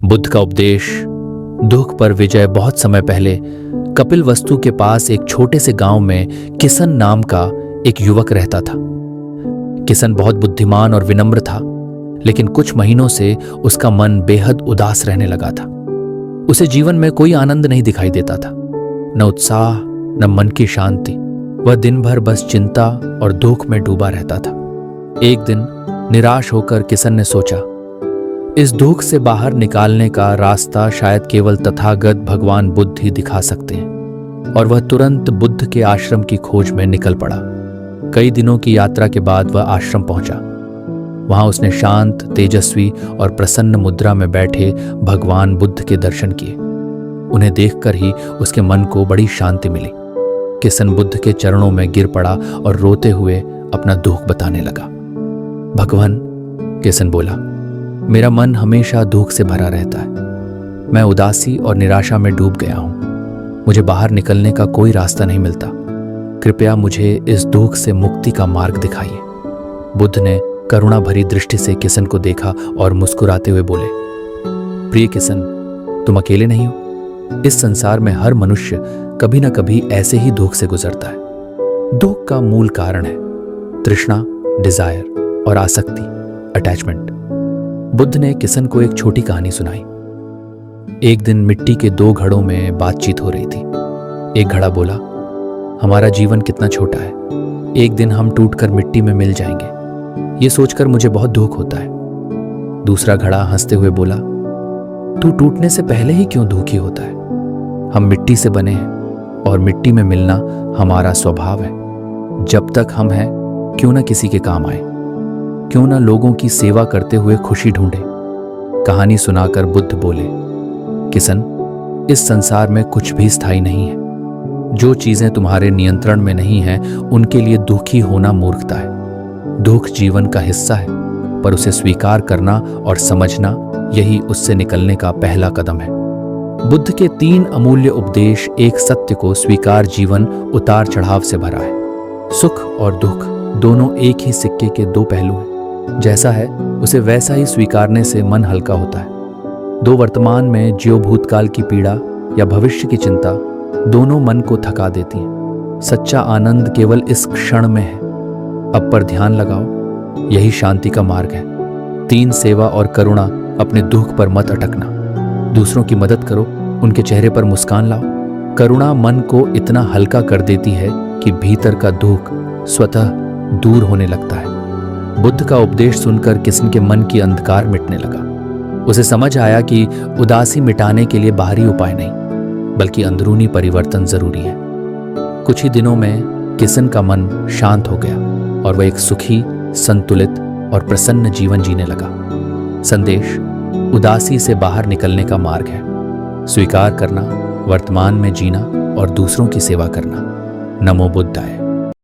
बुद्ध का उपदेश। दुख पर विजय। बहुत समय पहले कपिलवस्तु के पास एक छोटे से गांव में किसन नाम का एक युवक रहता था। किसन बहुत बुद्धिमान और विनम्र था, लेकिन कुछ महीनों से उसका मन बेहद उदास रहने लगा था। उसे जीवन में कोई आनंद नहीं दिखाई देता था, न उत्साह न मन की शांति। वह दिन भर बस चिंता और दुख में डूबा रहता था। एक दिन निराश होकर किसन ने सोचा, इस दुख से बाहर निकालने का रास्ता शायद केवल तथागत भगवान बुद्ध ही दिखा सकते हैं। और वह तुरंत बुद्ध के आश्रम की खोज में निकल पड़ा। कई दिनों की यात्रा के बाद वह आश्रम पहुंचा। वहां उसने शांत, तेजस्वी और प्रसन्न मुद्रा में बैठे भगवान बुद्ध के दर्शन किए। उन्हें देखकर ही उसके मन को बड़ी शांति मिली। किसन बुद्ध के चरणों में गिर पड़ा और रोते हुए अपना दुख बताने लगा। भगवान, किसन बोला, मेरा मन हमेशा दुख से भरा रहता है। मैं उदासी और निराशा में डूब गया हूं। मुझे बाहर निकलने का कोई रास्ता नहीं मिलता। कृपया मुझे इस दुख से मुक्ति का मार्ग दिखाइए। बुद्ध ने करुणा भरी दृष्टि से किसन को देखा और मुस्कुराते हुए बोले, प्रिय किसन, तुम अकेले नहीं हो। इस संसार में हर मनुष्य कभी न कभी ऐसे ही दुख से गुजरता है। दुख का मूल कारण है तृष्णा, डिजायर और आसक्ति, अटैचमेंट। बुद्ध ने किसन को एक छोटी कहानी सुनाई। एक दिन मिट्टी के दो घड़ों में बातचीत हो रही थी। एक घड़ा बोला, हमारा जीवन कितना छोटा है। एक दिन हम टूटकर मिट्टी में मिल जाएंगे। ये सोचकर मुझे बहुत दुख होता है। दूसरा घड़ा हंसते हुए बोला, तू टूटने से पहले ही क्यों दुखी होता है। हम मिट्टी से बने हैं और मिट्टी में मिलना हमारा स्वभाव है। जब तक हम हैं, क्यों ना किसी के काम आए, क्यों ना लोगों की सेवा करते हुए खुशी ढूंढे। कहानी सुनाकर बुद्ध बोले, किसन, इस संसार में कुछ भी स्थायी नहीं है। जो चीजें तुम्हारे नियंत्रण में नहीं हैं, उनके लिए दुखी होना मूर्खता है। दुख जीवन का हिस्सा है, पर उसे स्वीकार करना और समझना, यही उससे निकलने का पहला कदम है। बुद्ध के 3 अमूल्य उपदेश एक सत्य को स्वीकार जीवन उतार चढ़ाव से भरा है। सुख और दुख दोनों एक ही सिक्के के 2 पहलू हैं। जैसा है उसे वैसा ही स्वीकारने से मन हल्का होता है। दो वर्तमान में ज्यो भूतकाल की पीड़ा या भविष्य की चिंता, दोनों मन को थका देती हैं। सच्चा आनंद केवल इस क्षण में है। अब पर ध्यान लगाओ, यही शांति का मार्ग है। 3 सेवा और करुणा। अपने दुख पर मत अटकना। दूसरों की मदद करो, उनके चेहरे पर मुस्कान लाओ। करुणा मन को इतना हल्का कर देती है कि भीतर का दुख स्वतः दूर होने लगता है। बुद्ध का उपदेश सुनकर किसन के मन की अंधकार मिटने लगा। उसे समझ आया कि उदासी मिटाने के लिए बाहरी उपाय नहीं, बल्कि अंदरूनी परिवर्तन जरूरी है। कुछ ही दिनों में किसन का मन शांत हो गया और वह एक सुखी, संतुलित और प्रसन्न जीवन जीने लगा। संदेश: उदासी से बाहर निकलने का मार्ग है स्वीकार करना, वर्तमान में जीना और दूसरों की सेवा करना। नमो बुद्धाय।